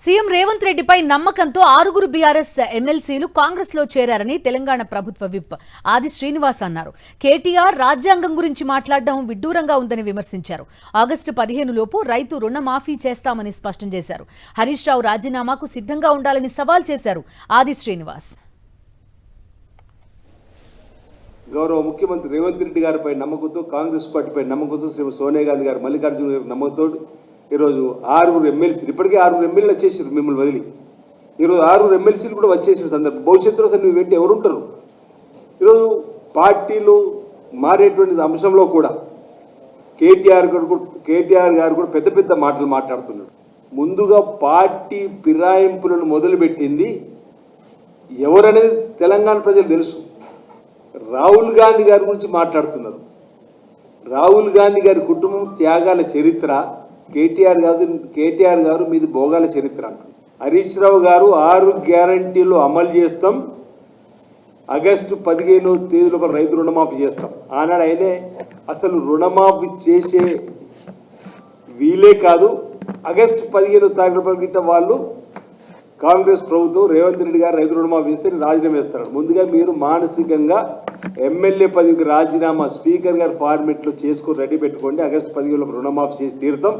CM Revanth రెడ్డిపై నమ్మకంతో 6 BRS ఎమ్మెల్సీలు కాంగ్రెస్ లో చేరారని తెలంగాణ ప్రభుత్వ విప్ ఆది శ్రీనివాస్ అన్నారు. కేటీఆర్ రాజ్యాంగం గురించి మాట్లాడడం విడ్డూరంగా ఉందని విమర్శించారు. ఆగస్టు 15 లోపు రైతు రుణమాఫీ చేస్తామని స్పష్టం చేశారు. హరీష్ రావు రాజీనామాకు సిద్ధంగా ఉండాలని సవాల్ చేశారు ఆది శ్రీనివాస్. గౌరవ ముఖ్యమంత్రి రేవంత్ రెడ్డి గారిపై నమ్మకంతో, కాంగ్రెస్ పార్టీపై నమ్మకంతో, శ్రీ సోనియా గాంధీ గారు, మల్లికార్జున గారి నమ్మకంతో ఈరోజు 6 ఎమ్మెల్సీలు, ఇప్పటికే 6 ఎమ్మెల్యేలు వచ్చేసారు మిమ్మల్ని వదిలి. ఈరోజు 6 ఎమ్మెల్సీలు కూడా వచ్చేసిన సందర్భం. భవిష్యత్తులో అసలు నువ్వు పెట్టి ఎవరుంటారు? ఈరోజు పార్టీలు మారేటువంటి అంశంలో కూడా కేటీఆర్ గారు కూడా పెద్ద పెద్ద మాటలు మాట్లాడుతున్నాడు. ముందుగా పార్టీ ఫిరాయింపులను మొదలుపెట్టింది ఎవరనేది తెలంగాణ ప్రజలు తెలుసు. రాహుల్ గాంధీ గారి గురించి మాట్లాడుతున్నారు. రాహుల్ గాంధీ గారి కుటుంబం త్యాగాల చరిత్ర, కేటీఆర్ గారు మీది భోగాల చరిత్ర అంటారు. హరీష్ రావు గారు 6 గ్యారంటీలు అమలు చేస్తాం, ఆగస్టు 15వ తేదీ లోపల రైతు రుణమాఫీ చేస్తాం. ఆనాడు ఆయనే అసలు రుణమాఫీ చేసే వీలే కాదు, ఆగస్టు 15వ తారీఖు లోపల వాళ్ళు కాంగ్రెస్ ప్రభుత్వం రేవంత్ రెడ్డి గారు రైతు రుణమాఫీ చేస్తే రాజీనామా వేస్తారు. ముందుగా మీరు మానసికంగా ఎమ్మెల్యే పదవికి రాజీనామా స్పీకర్ గారు ఫార్మెట్లో చేసుకొని రెడీ పెట్టుకోండి. ఆగస్టు 15 రుణమాఫీ చేసి తీరుతాం.